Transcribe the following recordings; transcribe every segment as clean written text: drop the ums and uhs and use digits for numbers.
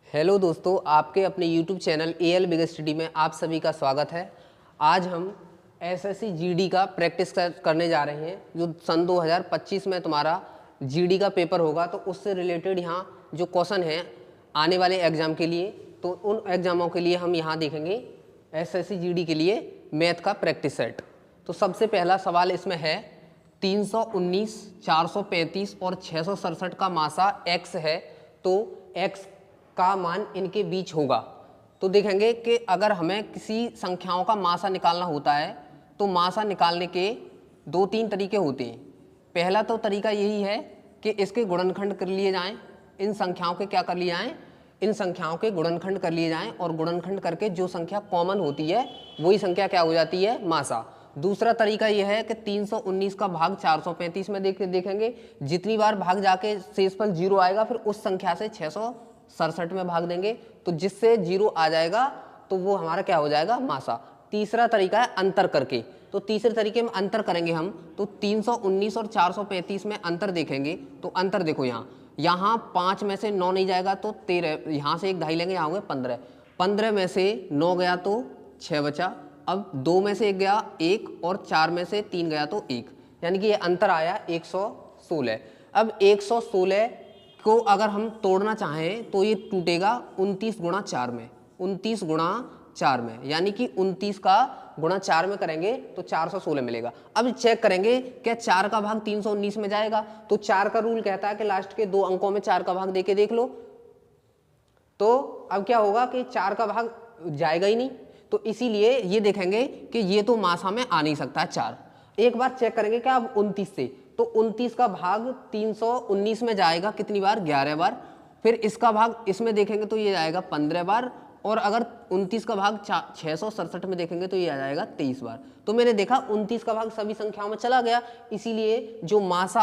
Hello दोस्तों, आपके अपने YouTube channel AL big study में आप सभी का स्वागत है। आज हम SSC GD का प्रैक्टिस करने जा रहे हैं। जो सन 2025 में तुम्हारा GD का पेपर होगा, तो उससे रिलेटेड यहाँ जो क्वेश्चन हैं आने वाले एग्ज़ाम के लिए, तो उन एग्ज़ामों के लिए हम यहाँ देखेंगे SSC GD के लिए मैथ का प्रैक्टिस सेट। तो सबसे पहला सवाल इसमें है 319, 435 और 667 का मासा x है, तो x का मान इनके बीच होगा। तो देखेंगे कि अगर हमें किसी संख्याओं का मासा निकालना होता है तो मासा निकालने के दो तीन तरीके होते हैं। पहला तो तरीका यही है कि इसके गुणनखंड कर लिए जाएं, इन संख्याओं के क्या कर लिए जाएं, इन संख्याओं के गुणनखंड कर लिए जाएं, और गुणनखंड करके जो संख्या कॉमन होती है वही संख्या क्या हो जाती है, मासा। दूसरा तरीका यह है कि 319 का भाग 435 में देखेंगे, जितनी बार भाग जाके शेषफल 0 आएगा फिर उस संख्या से 667 में भाग देंगे, तो जिससे 0 आ जाएगा तो वो हमारा क्या हो जाएगा, मासा। तीसरा तरीका है अंतर करके। तो तीसरे तरीके में अंतर करेंगे हम, तो 319 और 435 में अंतर देखेंगे। तो अंतर देखो, यहाँ 5 में से 9 नहीं जाएगा तो 13, यहाँ से एक ढाई लेंगे, यहाँ होंगे 15, 15 में से 9 गया तो 6 बचा। अब 2 में से 1 गया 1, और 4 में से 3 गया तो 1, यानी कि ये अंतर आया 116। अब 116 को अगर हम तोड़ना चाहें तो ये टूटेगा 29 गुणा 4 में, 29 गुणा 4 में, यानी कि 29 का गुणा 4 में करेंगे तो 416 मिलेगा। अब चेक करेंगे क्या 4 का भाग 319 में जाएगा, तो 4 का रूल कहता है कि लास्ट के 2 अंकों में 4 का भाग देके देख लो। तो अब क्या होगा कि 4 का भाग जाएगा ही नहीं, तो इसीलिए ये देखेंगे कि ये तो मासा में आ नहीं सकता है 4। एक बार चेक करेंगे क्या अब 29 से, तो 29 का भाग 319 में जाएगा कितनी बार, 11 बार। फिर इसका भाग इसमें देखेंगे तो ये जाएगा 15 बार, और अगर 29 का भाग 667 में देखेंगे तो ये आ जाएगा 23 बार। तो मैंने देखा 29 का भाग सभी संख्याओं में चला गया, इसीलिए जो मासा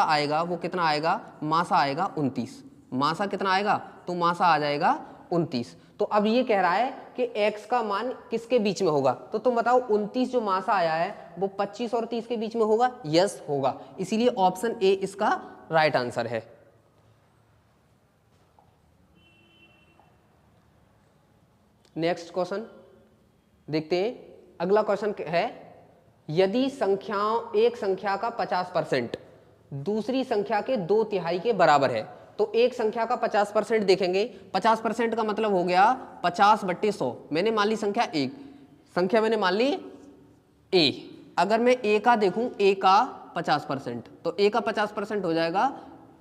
आएगा वो कितना आएगा, मासा आएगा 29। मासा कितना आएगा, तो मासा आ जाएगा 29। तो अब ये कह रहा है कि x का मान किसके बीच में होगा, तो तुम बताओ 29 जो मासा आया है वो 25 और 30 के बीच में होगा, यस होगा, इसीलिए ऑप्शन ए इसका राइट आंसर है। नेक्स्ट क्वेश्चन देखते हैं। अगला क्वेश्चन है, यदि एक संख्या का 50% दूसरी संख्या के 2/3 के बराबर है, तो एक संख्या का 50% देखेंगे। 50% का मतलब हो गया 50/100। मैंने मान ली संख्या एक, संख्या मैंने मान ली a। अगर मैं a का देखूं, a का 50%, तो a का 50% हो जाएगा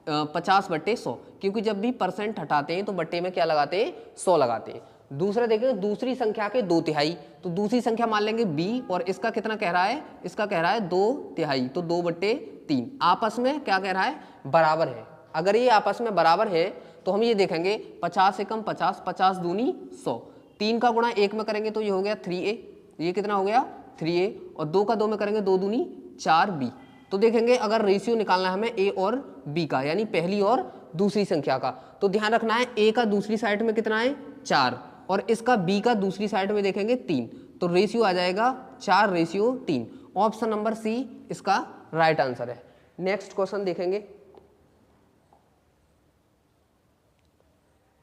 50/100, क्योंकि जब भी परसेंट हटाते हैं तो बट्टे में क्या लगाते हैं, 100 लगाते हैं। दूसरा देखेंगे दूसरी संख्या के 2/3, तो दूसरी संख्या मान लेंगे b, और इसका कितना कह रहा है, इसका कह रहा है 2/3, तो 2/3 आपस में क्या कह रहा है, बराबर है। अगर ये आपस में बराबर है तो हम ये देखेंगे 50 से कम 50, 50 दूनी 100, 3 का गुणा 1 में करेंगे तो ये हो गया 3a, ये कितना हो गया 3a, और 2 का 2 में करेंगे 2 दूनी 4b। तो देखेंगे अगर रेशियो निकालना है हमें a और b का, यानी पहली और दूसरी संख्या का, तो ध्यान रखना है a का दूसरी साइड में कितना है 4, और इसका b का दूसरी साइड में देखेंगे 3, तो रेशियो आ जाएगा 4:3। ऑप्शन नंबर सी इसका राइट आंसर है। नेक्स्ट क्वेश्चन देखेंगे।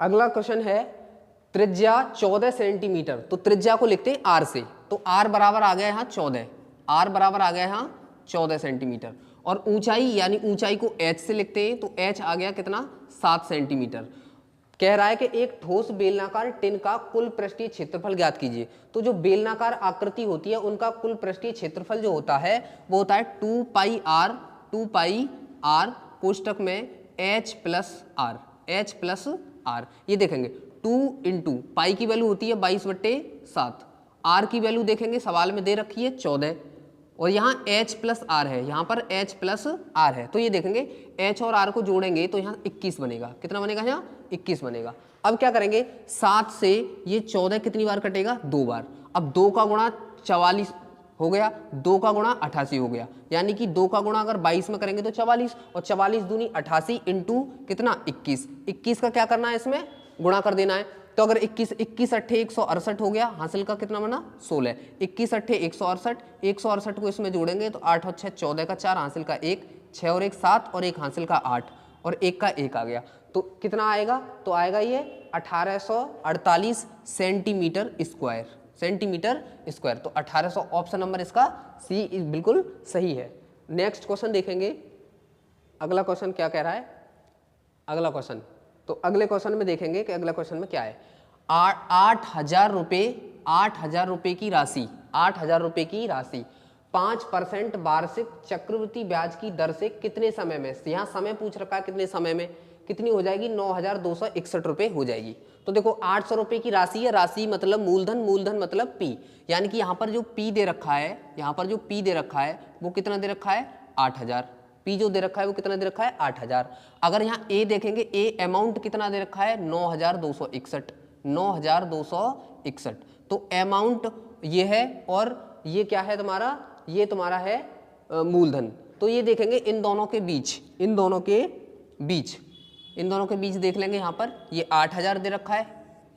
अगला क्वेश्चन है, त्रिज्या 14 सेंटीमीटर, तो त्रिज्या को लिखते हैं r से, तो r बराबर आ गया यहाँ 14, r बराबर आ गया यहाँ 14 सेंटीमीटर, और ऊंचाई यानी ऊंचाई को h से लिखते हैं, तो h आ गया कितना, 7 सेंटीमीटर। कह रहा है कि एक ठोस बेलनाकार टिन का कुल पृष्ठीय क्षेत्रफल ज्ञात कीजिए। तो जो बेलनाकार आकृति होती है उनका कुल पृष्ठीय क्षेत्रफल जो होता है वो होता है 2πr कोष्टक में h प्लस r। ये देखेंगे 2 इंटू पाई की वैल्यू होती है 22/7, r की वैल्यू देखेंगे सवाल में दे रखी है 14, और यहाँ h प्लस r है, यहाँ पर h प्लस r है, तो ये देखेंगे h और r को जोड़ेंगे तो यहाँ 21 बनेगा। कितना बनेगा, यहाँ 21 बनेगा। अब क्या करेंगे, 7 से ये 14 कितनी बार कटेगा, 2 बार। अब 2 का गुणा 44 हो गया, 2 का गुणा 88 हो गया, यानी कि 2 का गुणा अगर 22 में करेंगे तो 44, और 44 दूनी 88 इंटू कितना 21, 21 का क्या करना है, इसमें गुणा कर देना है। तो अगर 21 अट्ठे 168 हो गया, हासिल का कितना बना 16, 21 अट्ठे 168, 168 को इसमें जोड़ेंगे तो 8 और 6 14 का 4, हासिल का 1, 6 और 1 7, और 1 हासिल का 8, और 1 का 1 आ गया। तो कितना आएगा, तो आएगा ये 1848 सेंटीमीटर स्क्वायर। तो 1800 ऑप्शन नंबर इसका सी बिल्कुल सही है। नेक्स्ट क्वेश्चन देखेंगे, अगला क्वेश्चन क्या कह रहा है, अगला क्वेश्चन, तो अगले क्वेश्चन में देखेंगे कि अगला क्वेश्चन में क्या है। 8,000 रुपये की राशि 5% वार्षिक चक्रवृद्धि ब्याज की दर से कितने समय में, यहाँ समय पूछ रखा है कितने समय में, कितनी हो जाएगी, 9,261 रुपये हो जाएगी। तो देखो 800 रुपये की राशि है, राशि मतलब मूलधन मतलब पी, यानी कि यहाँ पर जो पी दे रखा है, वो कितना दे रखा है 8,000। पी जो दे रखा है वो कितना दे रखा है 8,000। अगर यहाँ ए देखेंगे, ए अमाउंट कितना दे रखा है 9,261। तो अमाउंट ये है और ये क्या है तुम्हारा, ये तुम्हारा है मूलधन। तो ये देखेंगे इन दोनों के बीच देख लेंगे, यहाँ पर ये 8,000 दे रखा है,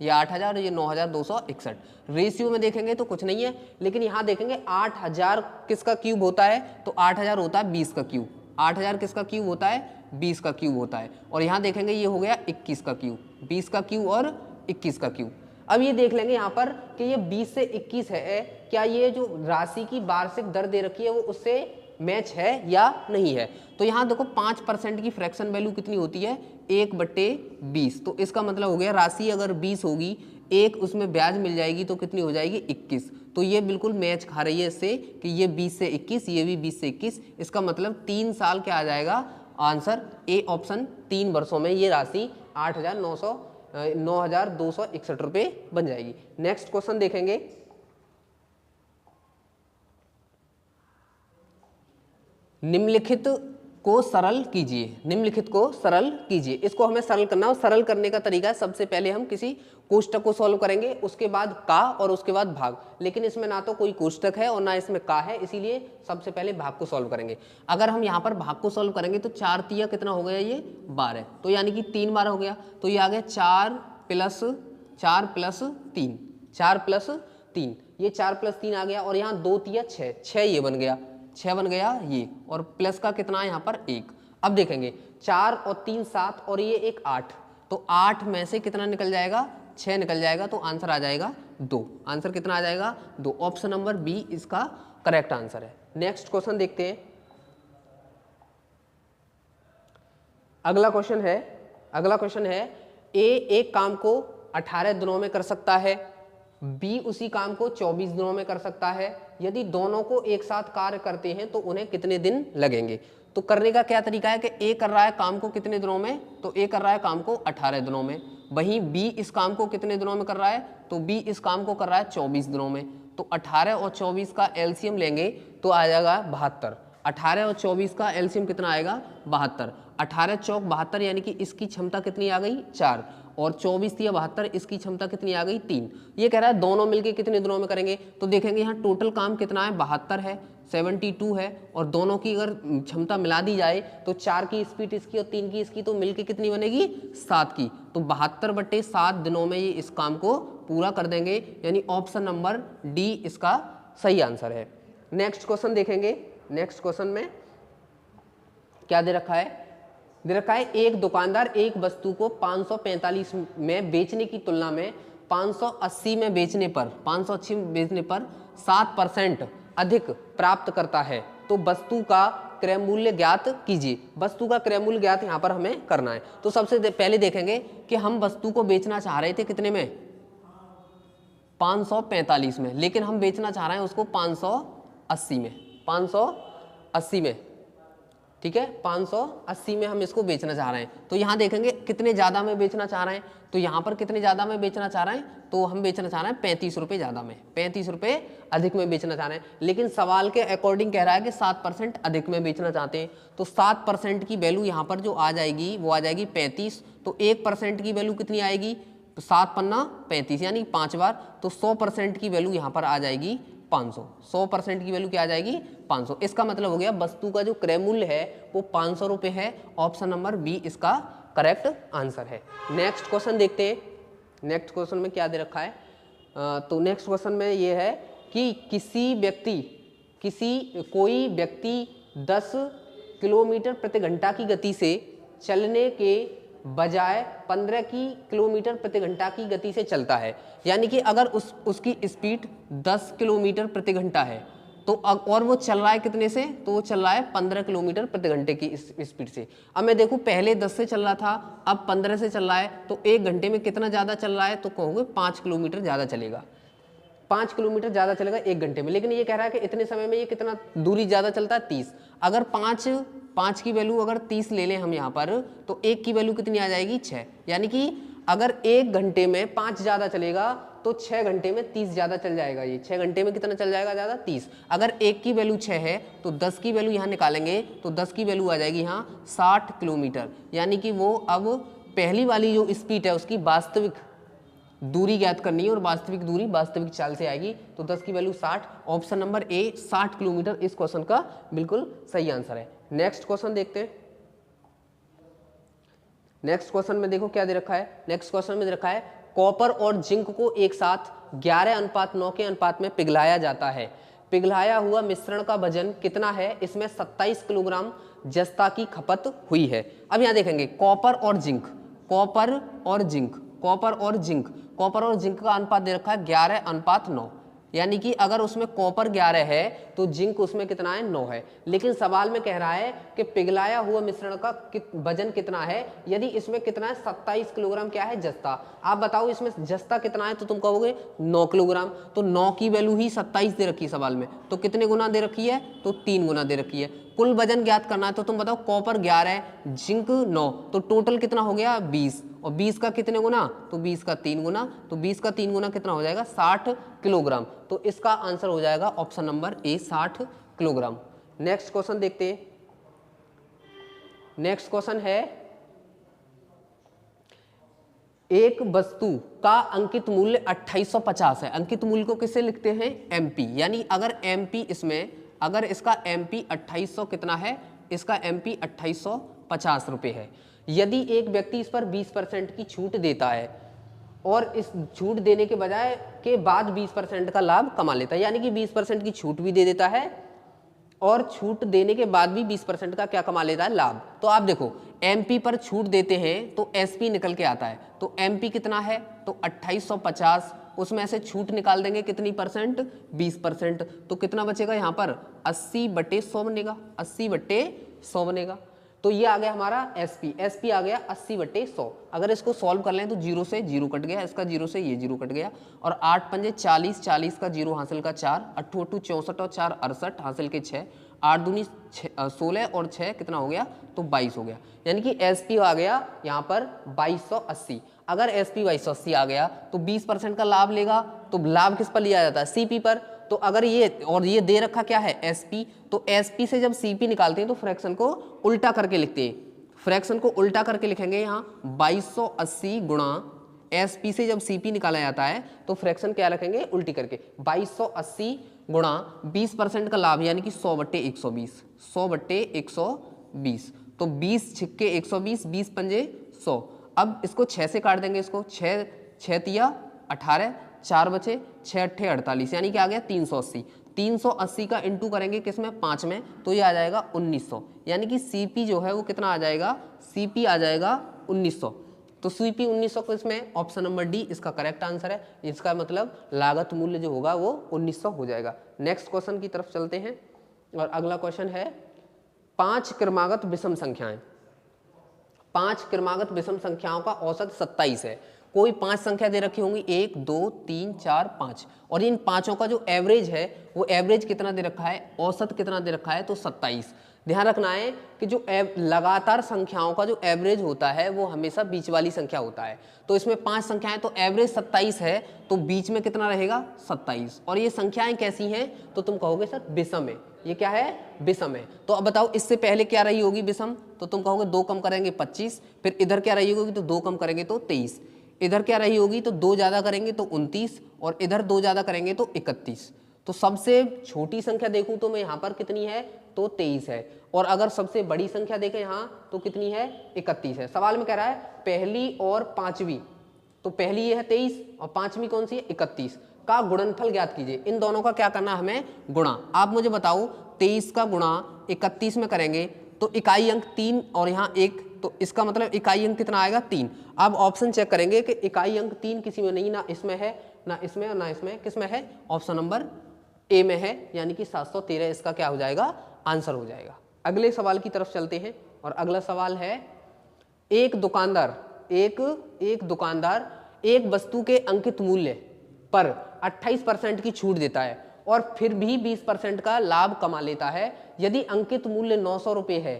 ये 8,000 और ये 9,261। रेशियो में देखेंगे तो कुछ नहीं है, लेकिन यहाँ देखेंगे 8,000 किसका क्यूब होता है, तो 8,000 होता है 20 का क्यूब। 8,000 किसका क्यूब होता है, 20 का क्यूब होता है। और यहाँ देखेंगे ये हो गया 21 का क्यूब, 20 का क्यूब और 21 का क्यूब। अब ये देख लेंगे यहाँ पर कि ये 20 से 21 है, क्या ये जो राशि की वार्षिक दर दे रखी है वो उससे मैच है या नहीं है। तो यहाँ देखो 5% की फ्रैक्शन वैल्यू कितनी होती है, 1/20। तो इसका मतलब हो गया राशि अगर 20 होगी, एक उसमें ब्याज मिल जाएगी तो कितनी हो जाएगी 21। तो ये बिल्कुल मैच खा रही है इससे कि ये 20 से 21, ये भी 20 से 21। इसका मतलब 3 साल क्या आ जाएगा आंसर, ए ऑप्शन, 3 वर्षों में ये राशि 9,261 रुपये बन जाएगी। नेक्स्ट क्वेश्चन देखेंगे, निम्नलिखित को सरल कीजिए। इसको हमें सरल करना है, सरल करने का तरीका है, सबसे पहले हम किसी कोष्टक को सॉल्व करेंगे, उसके बाद का और उसके बाद भाग। लेकिन इसमें ना तो कोई कोष्टक है और ना इसमें का है, इसीलिए सबसे पहले भाग को सॉल्व करेंगे। अगर हम यहाँ पर भाग को सॉल्व करेंगे तो 4 तिया कितना हो गया, ये 12, तो यानी कि 3 बार हो गया। तो ये आ गया 4 प्लस 3, 4 प्लस 3, ये 4 प्लस 3 आ गया। और यहाँ 2 तिया 6, ये बन गया, 6 बन गया ये, और प्लस का कितना है यहाँ पर 1। अब देखेंगे 4 और 3 7 और ये 1 8, तो 8 में से कितना निकल जाएगा, 6 निकल जाएगा, तो आंसर आ जाएगा 2। आंसर कितना आ जाएगा 2, ऑप्शन नंबर बी इसका करेक्ट आंसर है। नेक्स्ट क्वेश्चन देखते हैं, अगला क्वेश्चन है ए एक काम को 18 दिनों में कर सकता है, बी उसी काम को 24 दिनों में कर सकता है। यदि दोनों को एक साथ कार्य करते हैं तो उन्हें कितने दिन लगेंगे। तो करने का क्या तरीका है कि ए कर रहा है काम को कितने दिनों में, तो ए कर रहा है काम को 18 दिनों में। वहीं बी इस काम को कितने दिनों में कर रहा है, तो बी इस काम को कर रहा है 24 दिनों में। तो 18 और 24 का एलसीएम लेंगे तो आ जाएगा 72। 18 और 24 का एलसीएम कितना आएगा 72। 18 चौक 72, यानी कि इसकी क्षमता कितनी आ गई 4, और 24 या 72 इसकी क्षमता कितनी आ गई 3। ये कह रहा है दोनों मिलके कितने दिनों में करेंगे। तो देखेंगे यहाँ टोटल काम कितना है 72 है, 72 है, और दोनों की अगर क्षमता मिला दी जाए तो 4 की स्पीड इसकी और 3 की इसकी, तो मिलके कितनी बनेगी 7 की। तो 72/7 दिनों में ये इस काम को पूरा कर देंगे, यानी ऑप्शन नंबर डी इसका सही आंसर है। नेक्स्ट क्वेश्चन देखेंगे, नेक्स्ट क्वेश्चन में क्या दे रखा है, एक दुकानदार एक वस्तु को 545 में बेचने की तुलना में 580 में बेचने पर 7% अधिक प्राप्त करता है, तो वस्तु का क्रय मूल्य ज्ञात कीजिए। वस्तु का क्रय मूल्य ज्ञात यहाँ पर हमें करना है। तो सबसे पहले देखेंगे कि हम वस्तु को बेचना चाह रहे थे कितने में 545 में, लेकिन हम बेचना चाह रहे हैं उसको 580 में, ठीक है, 580 में हम इसको बेचना चाह रहे हैं। तो यहाँ देखेंगे कितने ज़्यादा में बेचना चाह रहे हैं, तो यहाँ पर कितने ज़्यादा में बेचना चाह रहे हैं, तो हम बेचना चाह रहे हैं 35 रुपये ज़्यादा में, 35 रुपये अधिक में बेचना चाह रहे हैं। लेकिन सवाल के अकॉर्डिंग कह रहा है कि 7% अधिक में बेचना चाहते हैं, तो 7% की वैल्यू यहाँ पर जो आ जाएगी वो आ जाएगी 35। तो 1% की वैल्यू कितनी आएगी, तो 7 पन्ना 35, यानी 5 बार। तो 100% की वैल्यू यहाँ पर आ जाएगी 500। 100% की वैल्यू क्या आ जाएगी 500। इसका मतलब हो गया वस्तु का जो क्रय मूल्य है वो 500 रुपये है। ऑप्शन नंबर बी इसका करेक्ट आंसर है। नेक्स्ट क्वेश्चन देखते हैं, नेक्स्ट क्वेश्चन में क्या दे रखा है। तो नेक्स्ट क्वेश्चन में ये है कि कोई व्यक्ति 10 किलोमीटर प्रति घंटा की गति से चलने के बजाय 15 की किलोमीटर प्रति घंटा की गति से चलता है। यानी कि अगर उसकी स्पीड 10 किलोमीटर प्रति घंटा है तो और वो चल रहा है कितने से, तो वो चल रहा है 15 किलोमीटर प्रति घंटे की स्पीड से। अब मैं देखूं पहले 10 से चल रहा था, अब 15 से चल रहा है, तो 1 घंटे में कितना ज़्यादा चल रहा है, तो कहोगे 5 किलोमीटर ज़्यादा चलेगा। 5 किलोमीटर ज़्यादा चलेगा 1 घंटे में। लेकिन ये कह रहा है कि इतने समय में ये कितना दूरी ज़्यादा चलता है, 30। अगर 5 की वैल्यू अगर 30 ले लें हम यहाँ पर, तो 1 की वैल्यू कितनी आ जाएगी, 6। यानी कि अगर 1 घंटे में 5 ज़्यादा चलेगा तो 6 घंटे में 30 ज़्यादा चल जाएगा। ये 6 घंटे में कितना चल जाएगा ज़्यादा, 30। अगर 1 की वैल्यू 6 है तो 10 की वैल्यू यहाँ निकालेंगे तो 10 की वैल्यू आ जाएगी यहाँ 60 किलोमीटर। यानी कि वो अब पहली वाली जो स्पीड है उसकी वास्तविक दूरी ज्ञात करनी है, और वास्तविक दूरी वास्तविक चाल से आएगी। तो 10 की value 60, option number A 60 kilometre इस क्वेश्चन का बिल्कुल सही आंसर है। नेक्स्ट क्वेश्चन देखते हैं। नेक्स्ट क्वेश्चन में देखो क्या दे रखा है। नेक्स्ट क्वेश्चन में दे रखा है कॉपर और जिंक को एक साथ 11:9 के अनुपात में पिघलाया जाता है। पिघलाया हुआ मिश्रण का वजन कितना है, इसमें 27 किलोग्राम जस्ता की खपत हुई है। अब यहाँ देखेंगे कॉपर और जिंक, कॉपर और जिंक, कॉपर और जिंक, कॉपर और जिंक का अनुपात दे रखा है 11:9। यानी कि अगर उसमें कॉपर 11 है तो जिंक उसमें कितना है, 9 है। लेकिन सवाल में कह रहा है कि पिघलाया हुआ मिश्रण का वजन कितना है, यदि इसमें कितना है, 27 किलोग्राम क्या है, जस्ता। आप बताओ इसमें जस्ता कितना है, तो तुम कहोगे 9 किलोग्राम। तो 9 की वैल्यू ही 27 दे रखी है सवाल में, तो कितने गुना दे रखी है, तो 3 गुना दे रखी है। कुल वजन ज्ञात करना है तो तुम बताओ कॉपर 11, जिंक 9, तो टोटल कितना हो गया, 20। और 20 का कितने गुना, तो 20 का 3 गुना, तो 20 का 3 गुना कितना हो जाएगा, 60 किलोग्राम। तो इसका आंसर हो जाएगा option number A 60 kilogram. Next question देखते हैं। नेक्स्ट क्वेश्चन है एक वस्तु का अंकित मूल्य 2850 है। अंकित मूल्य को किससे लिखते हैं, एमपी। यानी अगर एमपी इसमें, अगर इसका एमपी 2800 कितना है, इसका एमपी 2850 रुपये है। यदि एक व्यक्ति इस पर 20% की छूट देता है और इस छूट देने के बजाय के बाद 20% का लाभ कमा लेता है, यानी कि 20% की छूट भी दे देता है और छूट देने के बाद भी 20% का क्या कमा लेता है, लाभ। तो आप देखो एमपी पर छूट देते हैं तो एसपी निकल के आता है। तो एमपी कितना है, तो 2850, उसमें से छूट निकाल देंगे कितनी परसेंट, 20%। तो कितना बचेगा यहाँ पर, 80/100 बनेगा, 80/100 बनेगा। तो ये आ गया हमारा एसपी, एसपी आ गया 80/100। अगर इसको सॉल्व कर लें तो 0 से 0 कट गया, इसका 0 से ये 0 कट गया, और 8 पंजे 40, 40 का 0 हासिल का 4, 8 8 64 और 4 68 हासिल के 6, 8 दूनी 16 और 6 कितना हो गया, तो 22 हो गया। यानी कि एसपी आ गया यहाँ पर 2280। अगर एसपी 2280 आ गया तो 20% का लाभ लेगा, तो लाभ किस पर लिया जाता है, सीपी पर। तो अगर ये और ये दे रखा क्या है, एसपी, तो एसपी से जब सीपी निकालते हैं तो फ्रैक्शन को उल्टा करके लिखते हैं। फ्रैक्शन को उल्टा करके लिखेंगे यहाँ 2280 गुणा एसपी से जब सीपी निकाला जाता है तो फ्रैक्शन क्या रखेंगे, उल्टी करके 2280 गुणा 20% का लाभ यानी कि 100/120, 100/120। तो 20 छिक्के 120, 20 पंजे 100। अब इसको 6 से काट देंगे, इसको 6 तिया 18, 4 बचे, 6 अट्ठे 48, यानी कि आ गया 380। 380 का इंटू करेंगे किसमें, 5 में, तो ये आ जाएगा 1900। यानी कि सीपी जो है वो कितना आ जाएगा, सीपी आ जाएगा 1900। तो सीपी 1900 को इसमें ऑप्शन नंबर डी इसका करेक्ट आंसर है। इसका मतलब लागत मूल्य जो होगा वो 1900 हो जाएगा। नेक्स्ट क्वेश्चन की तरफ चलते हैं, और अगला क्वेश्चन है 5 क्रमागत विषम संख्याएं। 5 क्रमागत विषम संख्याओं का औसत 27 है। कोई 5 संख्या दे रखी होंगी, 1 2 3 4 5, और इन पांचों का जो एवरेज है वो एवरेज कितना दे रखा है, औसत कितना दे रखा है, तो 27। ध्यान रखना है कि जो लगातार संख्याओं का जो एवरेज होता है वो हमेशा बीच वाली संख्या होता है। तो इसमें 5 संख्याएं, तो एवरेज 27 है, तो बीच में कितना रहेगा, 27। और ये संख्याएं कैसी हैं, तो तुम कहोगे सर विषम है। ये क्या है, विषम है। तो अब बताओ इससे पहले क्या रही होगी विषम, तो तुम कहोगे 2 कम करेंगे 25, फिर इधर क्या रही होगी, तो 2 कम करेंगे तो 23, इधर क्या रही होगी, तो 2 ज़्यादा करेंगे तो 29, और इधर 2 ज़्यादा करेंगे तो 31। तो सबसे छोटी संख्या देखूं तो मैं यहाँ पर कितनी है, तो 23 है, और अगर सबसे बड़ी संख्या देखें यहाँ तो कितनी है, 31 है। सवाल में कह रहा है पहली और पांचवी, तो पहली ये है 23 और पांचवी कौन सी है, 31 का गुणनफल ज्ञात कीजिए। इन दोनों का क्या करना है हमें, गुणा। आप मुझे बताओ 23 का गुणा 31 में करेंगे तो इकाई अंक 3 और यहाँ 1 तो इसका मतलब इकाई अंक कितना आएगा 3। अब ऑप्शन चेक करेंगे कि इकाई अंक 3 किसी में नहीं, ना इसमें है, ना इसमें और ना इसमें, किसमें है, ऑप्शन नंबर ए में है, यानी कि 713 इसका क्या हो जाएगा, आंसर हो जाएगा। अगले सवाल की तरफ चलते हैं और अगला सवाल है, एक दुकानदार एक वस्तु के अंकित मूल्य पर 28% की छूट देता है और फिर भी 20% का लाभ कमा लेता है। यदि अंकित मूल्य 900 रुपये है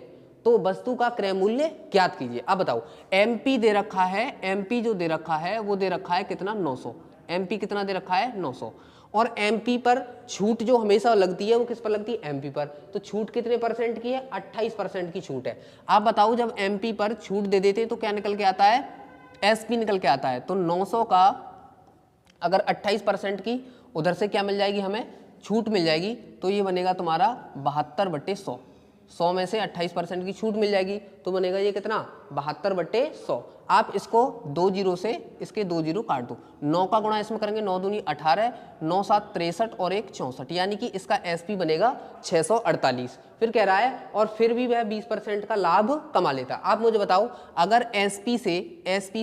तो वस्तु का क्रय मूल्य ज्ञात कीजिए। अब बताओ, एमपी दे रखा है, एमपी जो दे रखा है वो दे रखा है कितना, 900। एमपी कितना दे रखा है, 900। और एमपी पर छूट जो हमेशा लगती है वो किस पर लगती है, एमपी पर। तो छूट कितने परसेंट की है, 28% की छूट है। आप बताओ, जब एमपी पर छूट दे देते तो क्या निकल के आता है, एसपी निकल के आता है। तो 900 का अगर 28% की उधर से क्या मिल जाएगी, हमें छूट मिल जाएगी, तो ये बनेगा तुम्हारा 72/100। 100 में से 28% की छूट मिल जाएगी तो बनेगा ये कितना, 72/100। आप इसको 2 जीरो से इसके 2 जीरो काट दो, 9 का गुणा इसमें करेंगे, 9 दूनी 18, 9 7 63 और 1 64, यानी कि इसका एसपी बनेगा 648। फिर कह रहा है और फिर भी वह 20% का लाभ कमा लेता। आप मुझे बताओ, अगर एसपी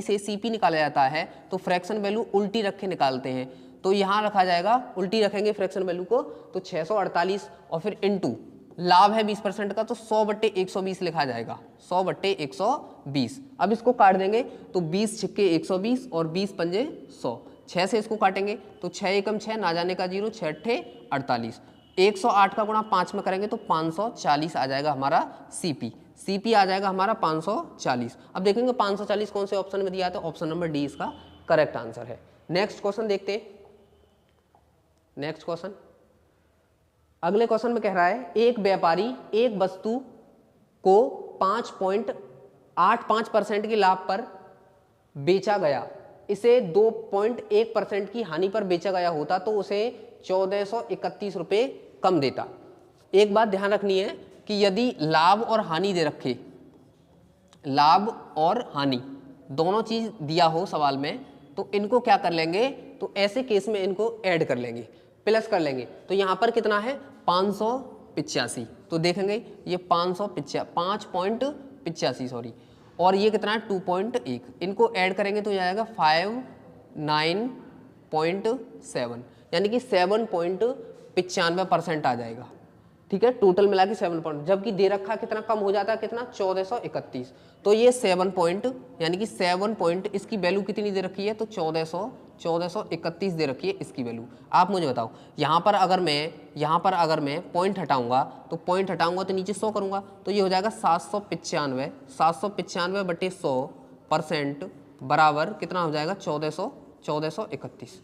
से सीपी निकाला जाता है तो फ्रैक्शन वैल्यू उल्टी रख के निकालते हैं, तो यहाँ रखा जाएगा, उल्टी रखेंगे फ्रैक्शन वैल्यू को, तो 648 और फिर इनटू लाभ है 20% का, तो 100/120 लिखा जाएगा, 100/120। अब इसको काट देंगे तो 20 छिक्के 120 और 20 पंजे 100, 6 से इसको काटेंगे तो 6 एकम 6, ना जाने का 0, 6 अट्ठे 48, 108 का गुणा 5 में करेंगे तो 540 आ जाएगा हमारा सीपी आ जाएगा हमारा 540। अब देखेंगे 540 कौन से ऑप्शन में दिया था, ऑप्शन नंबर डी इसका करेक्ट आंसर है। नेक्स्ट क्वेश्चन देखते हैं। नेक्स्ट क्वेश्चन, अगले क्वेश्चन में कह रहा है, एक व्यापारी एक वस्तु को 5.85% के लाभ पर बेचा गया, इसे 2.1% की हानि पर बेचा गया होता तो उसे 1431 रुपये कम देता। एक बात ध्यान रखनी है कि यदि लाभ और हानि दे रखे, लाभ और हानि दोनों चीज दिया हो सवाल में, तो इनको क्या कर लेंगे, तो ऐसे केस में इनको ऐड कर लेंगे, प्लस कर लेंगे। तो यहाँ पर कितना है, 585, तो देखेंगे ये 5.85 सॉरी, और ये कितना है 2.1, इनको ऐड करेंगे तो ये आएगा 59.7, यानी कि 7.95% आ जाएगा। ठीक है, टोटल मिला के 7 पॉइंट, जबकि दे रखा कितना कम हो जाता है, कितना 1431, तो ये 7 पॉइंट, यानी कि 7 पॉइंट, इसकी वैल्यू कितनी दे रखी है, तो 1431 दे रखी है इसकी वैल्यु। आप मुझे बताओ, यहाँ पर अगर मैं पॉइंट हटाऊंगा तो नीचे 100 करूंगा तो ये हो जाएगा 795/100% बराबर कितना हो जाएगा, 1431।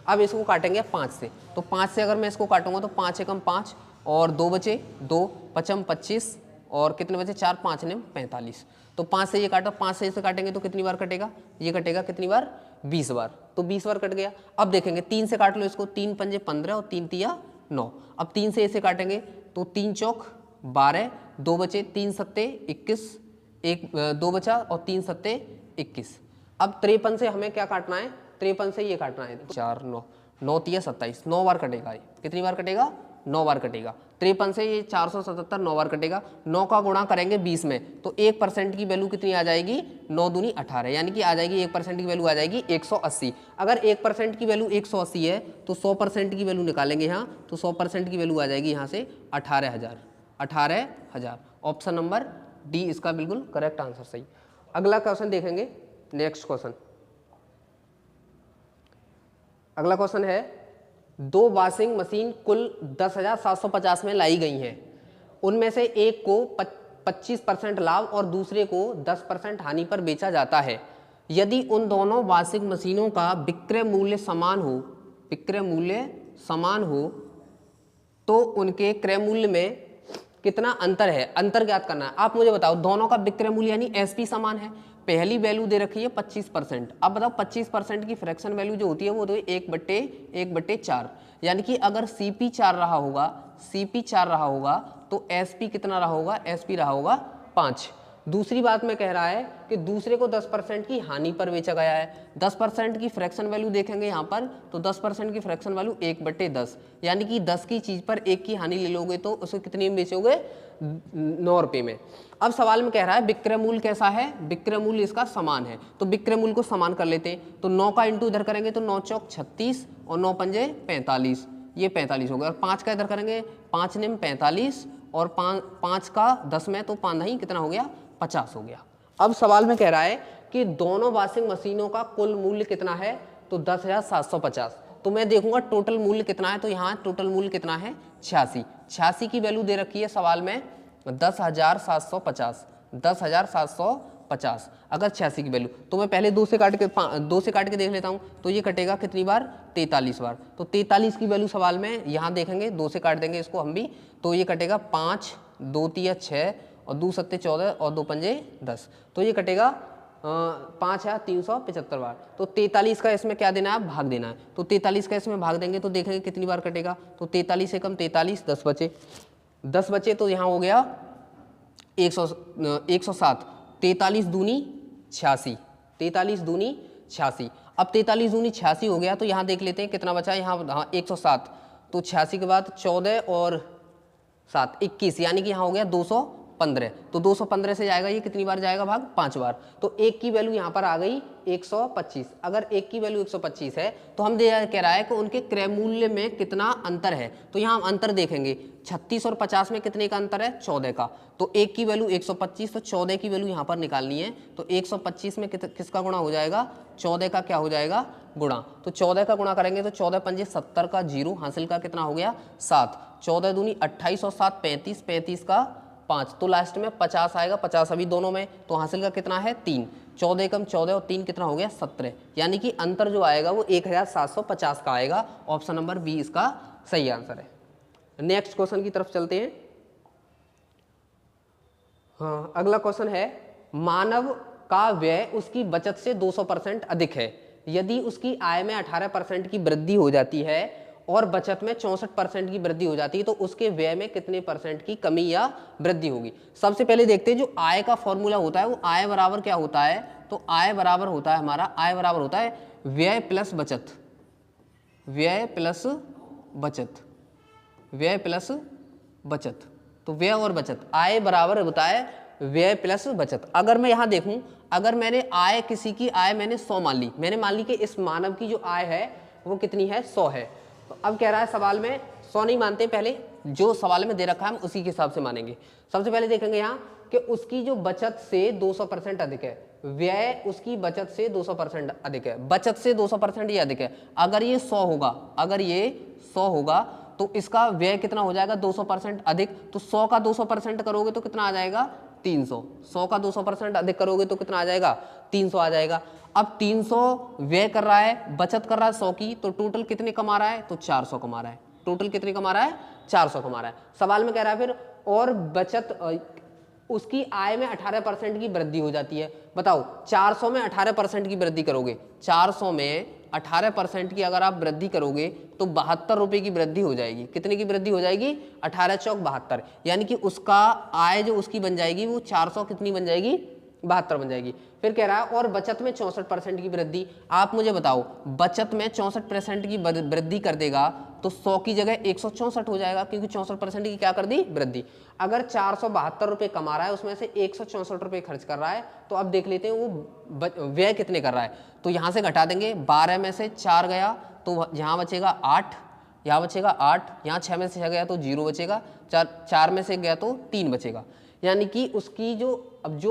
अब इसको काटेंगे 5 से, तो 5 से अगर मैं इसको काटूंगा तो 5 एकम 5 और 2 बचे 2, 5 25 और कितने बचे 4, 5 ने 45, तो 5 से ये काटा, 5 से इसे काटेंगे तो कितनी बार कटेगा, ये कटेगा कितनी बार, 20 बार, तो 20 बार कट गया। अब देखेंगे 3 से काट लो इसको, 3 पंजे 15 और 3 तिया 9। अब 3 से इसे काटेंगे तो 3 चौक 12, 2 बचे 3 सत्ते 21, 2 बचा और 3 सत्ते 21। अब 53 से हमें क्या काटना है, 53 से ये काटना है, 4 9 9 तिया 27, 9 बार कटेगा। ये कितनी बार कटेगा, 9 बार कटेगा। 53 से ये 477 9 बार कटेगा। 9 का गुणा करेंगे 20 में तो 1% की वैल्यू कितनी आ जाएगी, 9 दूनी 18, यानी कि आ जाएगी 1% की वैल्यू आ जाएगी 180। अगर 1% की वैल्यू 180 है तो 100% की वैल्यू निकालेंगे यहाँ, तो 100% की वैल्यू आ जाएगी यहाँ से 18,000। ऑप्शन नंबर डी इसका बिल्कुल करेक्ट आंसर सही। अगला क्वेश्चन देखेंगे, नेक्स्ट क्वेश्चन। अगला क्वेश्चन है, 2 वॉशिंग मशीन कुल 10,750 में लाई गई हैं, उनमें से एक को 25% लाभ और दूसरे को 10% हानि पर बेचा जाता है। यदि उन दोनों वॉशिंग मशीनों का विक्रय मूल्य समान हो तो उनके क्रय मूल्य में कितना अंतर है, अंतर ज्ञात करना है। आप मुझे बताओ, दोनों का विक्रय मूल्य यानी एसपी समान है, पहली वैल्यू दे रखी है 25%। अब बताओ 25% की फ्रैक्शन वैल्यू जो होती है वो होती है 1/4, यानी कि अगर सीपी 4 रहा होगा तो एसपी कितना रहा होगा, एसपी रहा होगा 5। दूसरी बात में कह रहा है कि दूसरे को 10% की हानि पर बेचा गया है। 10% की फ्रैक्शन वैल्यू देखेंगे यहाँ पर, तो 10% की फ्रैक्शन वैल्यू 1/10, यानी कि 10 की चीज पर 1 की हानि ले लोगे तो उसे कितनी में बेचोगे, 9 रुपये में। अब सवाल में कह रहा है विक्रय मूल्य कैसा है, विक्रय मूल्य इसका समान है, तो विक्रय मूल्य को समान कर लेते हैं। तो 9 का इंटू इधर करेंगे तो 9 चौक 36 और 9 पंजे 45, ये 45 हो गया। और 5 का इधर करेंगे, 5 निम 45 और 5 का 10 में तो 5 नहीं, कितना हो गया, 50 हो गया। अब सवाल में कह रहा है कि दोनों वॉशिंग मशीनों का कुल मूल्य कितना है, तो 10,750। तो मैं देखूंगा टोटल मूल्य कितना है, तो यहाँ टोटल मूल्य कितना है, 86 की वैल्यू दे रखी है सवाल में 10,750, 10,750। अगर 86 की वैल्यू, तो मैं पहले 2 से काट के देख लेता हूँ, तो ये कटेगा कितनी बार, 43 बार। तो 43 की वैल्यू सवाल में यहाँ देखेंगे, 2 से काट देंगे इसको हम भी, तो ये कटेगा 5, 2 तिया 6 और 2 सत्ते 14 और 2 पंजे 10, तो ये कटेगा 5 या 375 बार। तो 43 का इसमें क्या देना है, भाग देना है। तो 43 का इसमें भाग देंगे तो देखेंगे कितनी बार कटेगा, तो 43 से कम 43, 10 बचे तो यहाँ हो गया 107। 43 दूनी 86, 43 दूनी 86। अब 43 दूनी 86 हो गया, तो यहाँ देख लेते हैं कितना बचा है, यहाँ 107, तो 86 के बाद 14 और 7 21, यानी कि यहाँ हो गया 215। तो 215 से जाएगा, ये कितनी बार जाएगा भाग, 5 बार। तो 1 की वैल्यू यहाँ पर आ गई 125। अगर 1 की वैल्यू 125 है तो हम कह रहा है कि उनके क्रय मूल्य में कितना अंतर है, तो यहाँ हम अंतर देखेंगे। 36 और 50 में कितने का अंतर है, 14 का। तो 1 की वैल्यू 125, तो 14 की वैल्यू यहाँ पर निकालनी है। तो 125 में किसका गुणा हो जाएगा, 14 का क्या हो जाएगा, गुणा। तो 14 का गुणा करेंगे तो 14 पंजे 70 का 0, हासिल का कितना हो गया 7, 14 दूनी 28 और 7 35, 35 का 5, तो लास्ट में 50 आएगा, 50 अभी दोनों में, तो हासिल का कितना है 3, 14 कम 14 और 3 कितना हो गया 17, यानी कि अंतर जो आएगा वो 1750 का आएगा। ऑप्शन नंबर बी इसका सही आंसर है। नेक्स्ट क्वेश्चन की तरफ चलते हैं। हाँ, अगला क्वेश्चन है, मानव का व्यय उसकी बचत से 200% अधिक है। यदि उसकी आय में 18% की वृद्धि हो जाती है और बचत में 64% की वृद्धि हो जाती है, तो उसके व्यय में कितने % की कमी या वृद्धि होगी। सबसे पहले देखते हैं जो आय का फॉर्मूला होता है, वो आय बराबर क्या होता है, तो आय बराबर होता है हमारा, आय बराबर होता है व्यय प्लस बचत, व्यय प्लस बचत, व्यय प्लस बचत। तो व्यय और बचत, आय बराबर होता है व्यय प्लस बचत। अगर मैं यहाँ देखूं, अगर मैंने आय, किसी की आय मैंने 100 मान ली, मैंने मान ली कि इस मानव की जो आय है वो कितनी है, 100 है। तो अब कह रहा है सवाल में 100 नहीं मानते, पहले जो सवाल में दे रखा है हम उसी के हिसाब से मानेंगे। सबसे पहले देखेंगे यहाँ कि उसकी जो बचत से 200% अधिक है, व्यय उसकी बचत से 200% अधिक है, बचत से 200% ये अधिक है। अगर ये 100 होगा, अगर ये 100 होगा तो इसका व्यय कितना हो जाएगा 200% अधिक। तो 100 का 200% करोगे तो कितना आ जाएगा 300, 100 का 200% अधिक करोगे तो कितना आ जाएगा 300 आ जाएगा। अब 300 व्यय कर रहा है, बचत कर रहा है 100 की, तो टोटल कितने कमा रहा है, तो 400 कमा रहा है। टोटल कितने कमा रहा है, 400 कमा रहा है। सवाल में कह रहा है फिर और बचत, उसकी आय में 18% की वृद्धि हो जाती है। बताओ 400 में 18% की वृद्धि करोगे, 400 में 18% की अगर आप वृद्धि करोगे तो 72 रुपए की वृद्धि हो जाएगी। कितने की वृद्धि हो जाएगी, 18 चौक 72, यानी कि उसका आय जो उसकी बन जाएगी वो 400 कितनी बन जाएगी, 72 बन जाएगी। फिर कह रहा है और बचत में 64% की वृद्धि। आप मुझे बताओ बचत में 64% की वृद्धि कर देगा तो 100 की जगह 164 हो जाएगा, क्योंकि 64% की क्या कर दी, वृद्धि। अगर 472 रुपए कमा रहा है, उसमें से 164 रुपए खर्च कर रहा है, तो अब देख लेते हैं वो व्यय कितने कर रहा है। तो यहाँ से घटा देंगे, 12 में से 4 गया तो यहाँ बचेगा 8, यहाँ बचेगा 8, यहाँ 6 में से 6 गया तो 0 बचेगा, 4 में से गया तो 3 बचेगा, यानी कि उसकी जो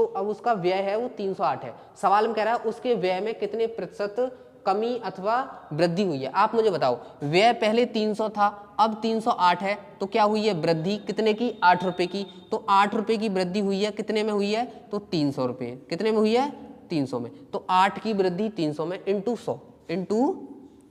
अब उसका व्यय है वो 308 है। सवाल में कह रहा है उसके व्यय में कितने प्रतिशत कमी अथवा वृद्धि हुई है। आप मुझे बताओ, व्यय पहले 300 था, अब 308 है, तो क्या हुई है वृद्धि, कितने की, 8 रुपए की। तो 8 रुपए की वृद्धि हुई है, कितने में हुई है, तो 300 रुपए, कितने में हुई है, 300 में। तो 8 की वृद्धि 300 में इंटू 100,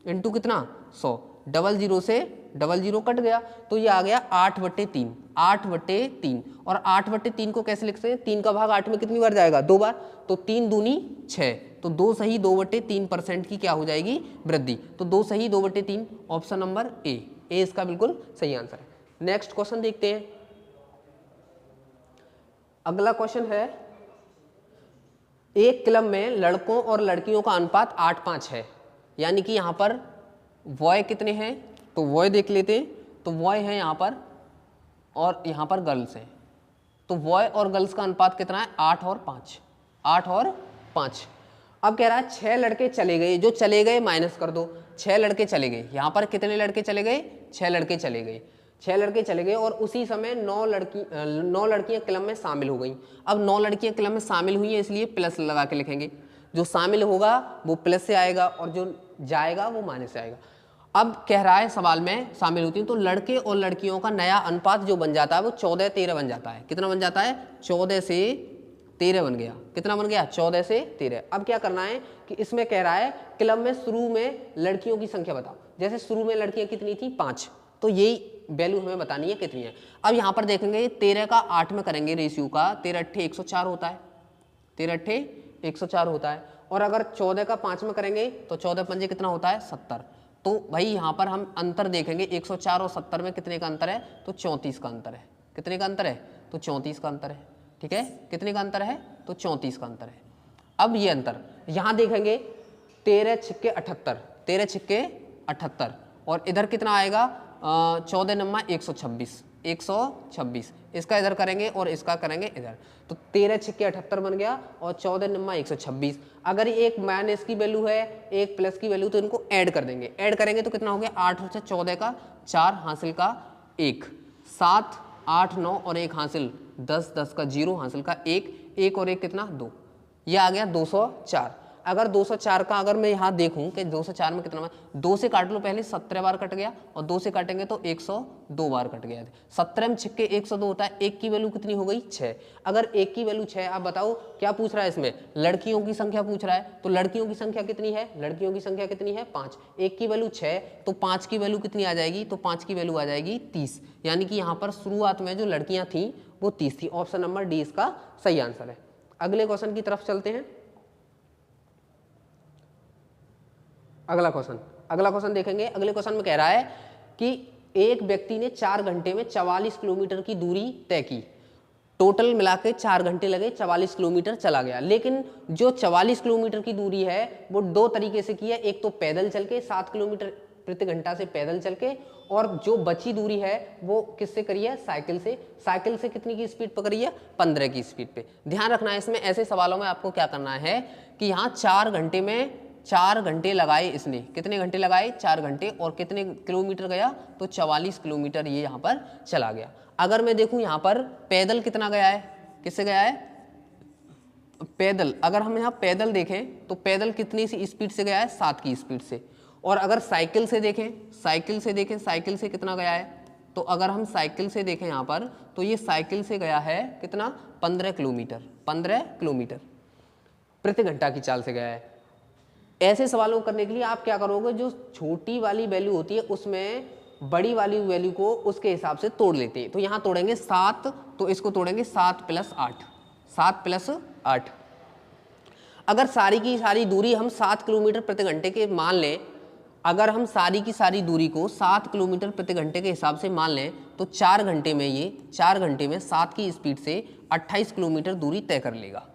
इंटू कितना 100, 00 से 00 कट गया, तो ये आ गया 8/3, 8/3। और 8/3 को कैसे लिख सकते हैं, 3 का भाग 8 में कितनी बार जाएगा, 2 बार, तो 3 दूनी 6, तो 2 सही 2/3% की क्या हो जाएगी, वृद्धि। तो 2 सही 2/3, ऑप्शन नंबर ए इसका बिल्कुल सही आंसर है। नेक्स्ट क्वेश्चन देखते हैं। अगला क्वेश्चन है, एक क्लब में लड़कों और लड़कियों का अनुपात 8:5 है, यानी कि यहाँ पर बॉय कितने हैं, तो बॉय देख लेते हैं, तो बॉय है यहाँ पर और यहाँ पर गर्ल्स हैं, तो बॉय और गर्ल्स का अनुपात कितना है, 8 और 5, 8 और 5। अब कह रहा है 6 लड़के चले गए, जो चले गए माइनस कर दो, 6 लड़के चले गए, यहाँ पर कितने लड़के चले गए, 6 लड़के चले गए, 6 लड़के चले गए और उसी समय 9 लड़कियां क्लब में शामिल हो गई। अब 9 लड़कियां क्लब में शामिल हुई हैं, इसलिए प्लस लगा के लिखेंगे, जो शामिल होगा वो प्लस से आएगा और जो जाएगा वो माइनस से आएगा। अब कह रहा है सवाल में शामिल होती है, तो लड़के और लड़कियों का नया अनुपात जो बन जाता है वो 14-13 बन जाता है। कितना बन जाता है, 14 से 13 बन गया। कितना बन गया, 14 से 13। अब क्या करना है कि इसमें कह रहा है क्लब में शुरू में लड़कियों की संख्या बताओ। जैसे शुरू में लड़कियां कितनी थी, 5, तो यही वैल्यू हमें बतानी है कितनी है। अब यहाँ पर देखेंगे 13 का 8 में करेंगे रेशियो का, 13 अट्ठे 104 होता है, 13 अट्ठे 104 होता है। और अगर 14 का 5 में करेंगे तो 14 पंजे कितना होता है, 70। तो भाई यहाँ पर हम अंतर देखेंगे, 104 और 70 में कितने का अंतर है, तो 34 का अंतर है। कितने का अंतर है, तो 34 का अंतर है। ठीक है, कितने का अंतर है, तो 34 का अंतर है। अब ये अंतर यहाँ देखेंगे, 13 छिक्के 78, 13 छिक्के 78 और इधर कितना आएगा, 14 नम्मा 126, 126। इसका इधर करेंगे और इसका करेंगे इधर, तो 13 छिक्के 78 बन गया और 14 नम्मा 126। अगर एक माइनस की वैल्यू है, एक प्लस की वैल्यू, तो इनको ऐड कर देंगे। ऐड करेंगे तो कितना हो गया, 8 से 14 का 4 हासिल का 1, 7, 8, 9 और 1 हासिल 10, 10 का 0 हासिल का 1, 1 और 1 कितना 2, ये आ गया 204। अगर 204 का अगर मैं यहाँ देखूं कि 204 में कितना, 2 से काट लो पहले, 17 बार कट गया और 2 से काटेंगे तो 102 बार कट गया। 17 में छिक्के 102 होता है, 1 की वैल्यू कितनी हो गई, 6। अगर 1 की वैल्यू 6, आप बताओ क्या पूछ रहा है इसमें, लड़कियों की संख्या पूछ रहा है, तो लड़कियों की संख्या कितनी है, लड़कियों की संख्या कितनी है, 5। 1 की वैल्यू 6, तो 5 की वैल्यू कितनी आ जाएगी, तो 5 की वैल्यू आ जाएगी 30। यानी कि यहाँ पर शुरुआत में जो लड़कियां थी वो 30 थी। ऑप्शन नंबर डी इसका सही आंसर है। अगले क्वेश्चन की तरफ चलते हैं। अगला क्वेश्चन देखेंगे। अगले क्वेश्चन में कह रहा है कि एक व्यक्ति ने 4 घंटे में 44 किलोमीटर की दूरी तय की। टोटल मिला के 4 घंटे लगे, 44 किलोमीटर चला गया। लेकिन जो 44 किलोमीटर की दूरी है वो 2 तरीके से की है। एक तो पैदल चल के 7 किलोमीटर प्रति घंटा से पैदल चल के, और जो बची दूरी है वो किससे करी है, साइकिल से। साइकिल से कितनी की स्पीड पकड़ी है, 15 की स्पीड पे। ध्यान रखना है इसमें, ऐसे सवालों में आपको क्या करना है कि यहाँ 4 घंटे में 4 घंटे लगाए इसने, कितने घंटे लगाए, 4 घंटे, और कितने किलोमीटर गया, तो 44 किलोमीटर ये यहाँ पर चला गया। अगर मैं देखूं यहाँ पर पैदल कितना गया है, किससे गया है, पैदल। अगर हम यहाँ पैदल देखें तो पैदल कितनी सी स्पीड से गया है, 7 की स्पीड से। और अगर साइकिल से देखें, साइकिल से कितना गया है, तो अगर हम साइकिल से देखें यहाँ पर, तो ये साइकिल से गया है कितना, 15 किलोमीटर प्रति घंटा की चाल से गया है। ऐसे सवालों को करने के लिए आप क्या करोगे, जो छोटी वाली वैल्यू होती है उसमें बड़ी वाली वैल्यू को उसके हिसाब से तोड़ लेते हैं। तो यहाँ तोड़ेंगे 7, तो इसको तोड़ेंगे 7 + 8, 7 + 8। अगर सारी की सारी दूरी हम 7 किलोमीटर प्रति घंटे के मान लें, अगर हम सारी की सारी दूरी को 7 किलोमीटर प्रति घंटे के हिसाब से मान लें, तो 4 घंटे में 7 की स्पीड से 28 किलोमीटर दूरी तय कर लेगा।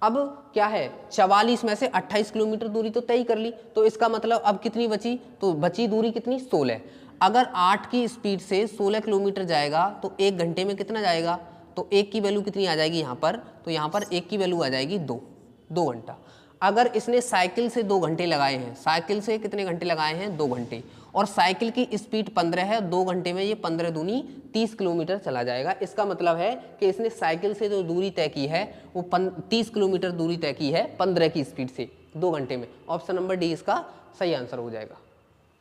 अब क्या है, 44 में से 28 किलोमीटर दूरी तो तय कर ली, तो इसका मतलब अब कितनी बची, तो बची दूरी कितनी, 16। अगर 8 की स्पीड से 16 किलोमीटर जाएगा तो 1 घंटे में कितना जाएगा, तो 1 की वैल्यू कितनी आ जाएगी यहाँ पर, तो यहाँ पर 1 की वैल्यू आ जाएगी 2 घंटा। अगर इसने साइकिल से 2 घंटे लगाए हैं, साइकिल से कितने घंटे लगाए हैं, 2 घंटे, और साइकिल की स्पीड 15 है, 2 घंटे में ये 15 दूनी 30 किलोमीटर चला जाएगा। इसका मतलब है कि इसने साइकिल से जो दूरी तय की है वो 30 किलोमीटर दूरी तय की है 15 की स्पीड से 2 घंटे में। ऑप्शन नंबर डी इसका सही आंसर हो जाएगा।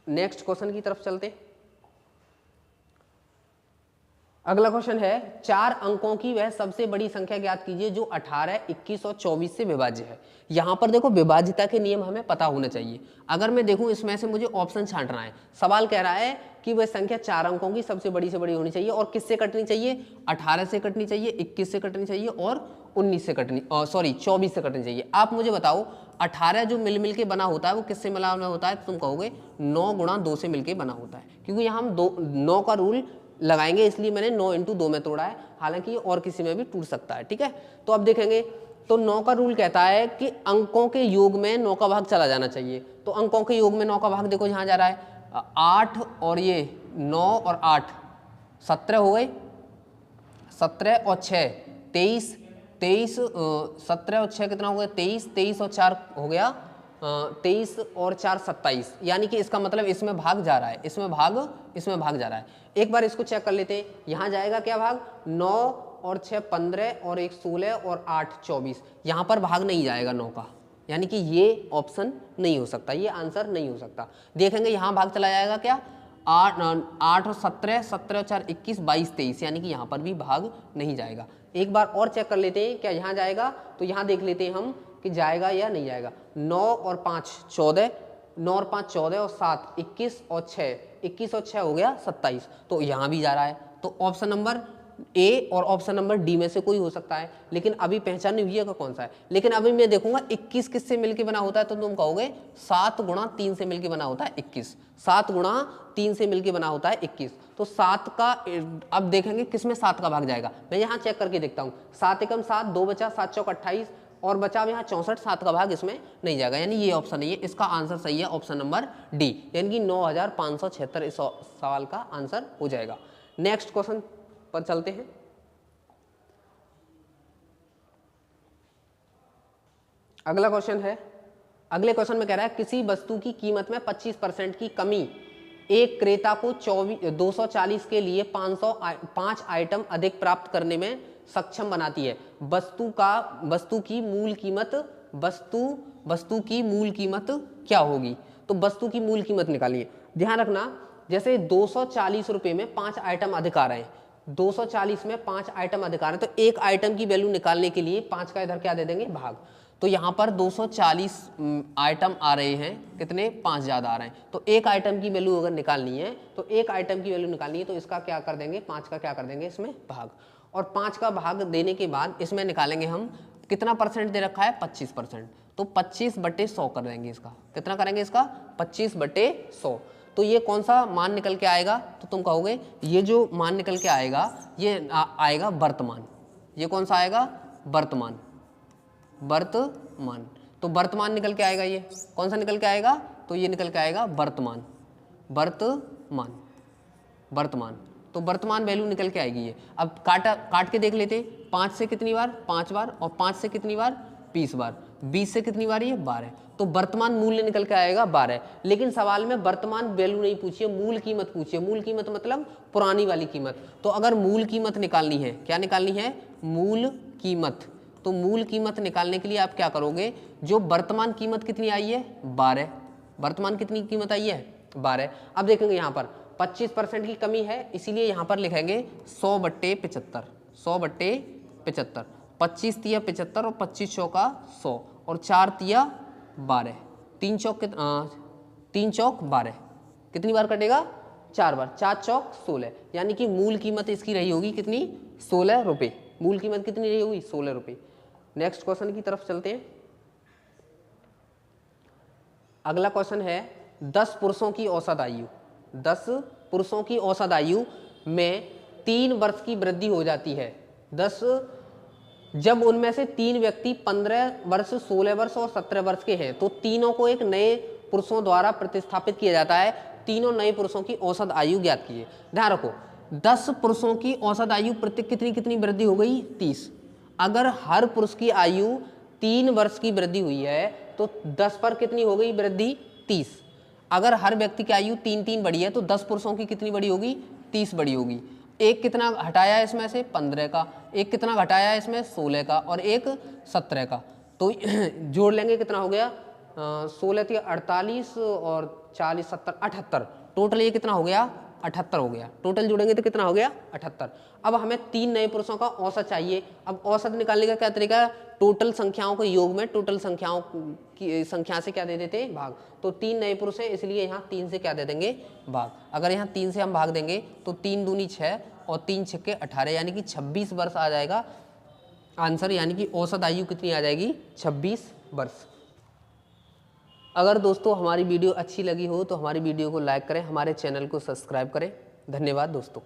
नेक्स्ट क्वेश्चन की तरफ चलते। अगला क्वेश्चन है, 4 अंकों की वह सबसे बड़ी संख्या ज्ञात कीजिए जो 18, 21 और 24 से विभाज्य है। यहाँ पर देखो विभाज्यता के नियम हमें पता होने चाहिए। अगर मैं देखूं इसमें से मुझे ऑप्शन छांटना है। सवाल कह रहा है कि वह संख्या 4 अंकों की सबसे बड़ी से बड़ी होनी चाहिए, और किससे कटनी चाहिए, 18 से कटनी चाहिए, 21 से कटनी चाहिए और 24 से कटनी चाहिए। आप मुझे बताओ 18 जो मिल के बना होता है वो किससे मिला होता है, तुम कहोगे 9 गुणा 2 से मिलके बना होता है, क्योंकि यहाँ हम 9 का रूल लगाएंगे, इसलिए मैंने 9 × 2 में तोड़ा है। हालांकि ये और किसी में भी टूट सकता है। ठीक है, तो अब देखेंगे तो 9 का रूल कहता है कि अंकों के योग में 9 का भाग चला जाना चाहिए। तो अंकों के योग में 9 का भाग देखो यहाँ जा रहा है 8 और ये 9 और 8 17 हो गए, 17 और 6 23, 23 17 और 6 कितना हो गया 23, 23 और 4 हो गया 23 और 4 27, यानी कि इसका मतलब इसमें भाग जा रहा है, इसमें भाग जा रहा है। एक बार इसको चेक कर लेते हैं, यहाँ जाएगा क्या भाग 9 और 6 15 और 1 16 और 8 24, यहाँ पर भाग नहीं जाएगा 9 का, यानी कि ये ऑप्शन नहीं हो सकता, ये आंसर नहीं हो सकता। देखेंगे यहाँ भाग चला जाएगा क्या 8 और 17, 17 और 4 21 22 23, यानी कि यहाँ पर भी भाग नहीं जाएगा। एक बार और चेक कर लेते हैं क्या यहाँ जाएगा, तो यहाँ देख लेते हैं हम कि जाएगा या नहीं जाएगा। 9 और 5 14, 9 और 5 14 और 7 21 और 6 21 और 6 हो गया 27, तो यहाँ भी जा रहा है। तो ऑप्शन नंबर ए और ऑप्शन नंबर डी में से कोई हो सकता है, लेकिन अभी पहचान नहीं हुई है कौन सा है। लेकिन अभी मैं देखूंगा 21 किससे मिलके बना होता है, तो तुम कहोगे 7 गुणा 3 से मिलके बना होता है 21, 7 गुणा 3 से मिलके बना होता है 21। तो 7 का अब देखेंगे किसमें 7 का भाग जाएगा, मैं यहाँ चेक करके देखता हूँ। 7 एकम 7, 2 बचा, 7 चौक 28 और बचा यहाँ 64, 7 का भाग इसमें नहीं जाएगा, यानी ये ऑप्शन नहीं है। इसका आंसर सही है ऑप्शन नंबर डी, यानी कि 9576 इस सवाल का आंसर हो जाएगा। नेक्स्ट क्वेश्चन पर चलते हैं। अगला क्वेश्चन है, अगले क्वेश्चन में कह रहा है किसी वस्तु की कीमत में 25% की कमी एक क्रेता को 240 के लिए 505 आइटम अधिक प्राप्त करने में सक्षम बनाती है। वस्तु की मूल कीमत क्या होगी? तो वस्तु की मूल कीमत निकालिए। ध्यान रखना, जैसे 240 रुपए में 5 आइटम अधिक आ रहे हैं, 240 में 5 आइटम अधिक आ रहे हैं, तो एक आइटम की वैल्यू निकालने के लिए 5 का इधर क्या दे देंगे भाग। तो यहाँ पर 240 आइटम आ रहे हैं, कितने 5 ज़्यादा आ रहे हैं, तो एक आइटम की वैल्यू अगर निकालनी है तो एक आइटम की वैल्यू निकालनी है, तो इसका क्या कर देंगे 5 का क्या कर देंगे इसमें भाग, और 5 का भाग देने के बाद इसमें निकालेंगे हम कितना परसेंट दे रखा है 25%, तो 25/100 कर देंगे। इसका कितना करेंगे, इसका 25/100। तो ये कौन सा मान निकल के आएगा, तो तुम कहोगे ये जो मान निकल के आएगा ये आएगा वर्तमान। ये कौन सा आएगा, वर्तमान। तो वर्तमान निकल के आएगा, ये कौन सा निकल के आएगा, तो ये निकल के आएगा वर्तमान। तो वर्तमान वैल्यू निकल के आएगी ये। अब काट के देख लेते, 5 से कितनी बार 5 बार, और 5 से कितनी बार 20 बार, 20 से कितनी बार ये 12, तो वर्तमान मूल्य निकल के आएगा 12। लेकिन सवाल में वर्तमान वैल्यू नहीं पूछिए, मूल कीमत पूछिए। मूल कीमत मतलब पुरानी वाली कीमत। तो अगर मूल कीमत निकालनी है, क्या निकालनी है, मूल कीमत, तो मूल कीमत निकालने के लिए आप क्या करोगे, जो वर्तमान कीमत कितनी आई है 12, वर्तमान कितनी कीमत आई है 12। अब देखेंगे यहाँ पर 25% की कमी है, इसीलिए यहाँ पर लिखेंगे 100/75, 100/75, 25 तिया 75 और 25 चौका 100 और 4 तिया 12, 3 चौक 12, कितनी बार कटेगा 4 बार, 4 चौक 16, यानी कि मूल कीमत इसकी रही होगी कितनी 16 रुपये। मूल कीमत कितनी रही होगी 16 रुपये। नेक्स्ट क्वेश्चन की तरफ चलते हैं। अगला क्वेश्चन है 10 पुरुषों की औसत आयु, 10 पुरुषों की औसत आयु में 3 वर्ष की वृद्धि हो जाती है। 10 जब उनमें से 3 व्यक्ति 15 वर्ष 16 वर्ष और 17 वर्ष के हैं, तो तीनों को एक नए पुरुषों द्वारा प्रतिस्थापित किया जाता है। तीनों नए पुरुषों की औसत आयु ज्ञात कीजिए। ध्यान रखो 10 पुरुषों की औसत आयु प्रत्येक कितनी वृद्धि हो गई 30। अगर हर पुरुष की आयु 3 वर्ष की वृद्धि हुई है तो 10 पर कितनी हो गई वृद्धि 30। अगर हर व्यक्ति की आयु 3 बढ़ी है तो 10 पुरुषों की कितनी बड़ी होगी 30 बड़ी होगी। एक कितना हटाया है इसमें से 15 का, एक कितना घटाया है इसमें 16 का और एक 17 का, तो जोड़ लेंगे कितना हो गया 16 थी 48 और 40 70 78, टोटल ये कितना हो गया 78 हो गया। टोटल जोड़ेंगे तो कितना हो गया 78। अब हमें 3 नए पुरुषों का औसत चाहिए। अब औसत निकालने का क्या तरीका है, टोटल संख्याओं को योग में टोटल संख्याओं की संख्या से क्या दे देते हैं भाग। तो 3 नए पुरुष हैं इसलिए यहाँ 3 से क्या दे देंगे भाग। अगर यहाँ 3 से हम भाग देंगे तो 3 दूनी 6 और 3 छक्के 18, यानी कि 26 वर्ष आ जाएगा आंसर, यानी कि औसत आयु कितनी आ जाएगी 26 वर्ष। अगर दोस्तों हमारी वीडियो अच्छी लगी हो तो हमारी वीडियो को लाइक करें, हमारे चैनल को सब्सक्राइब करें। धन्यवाद दोस्तों।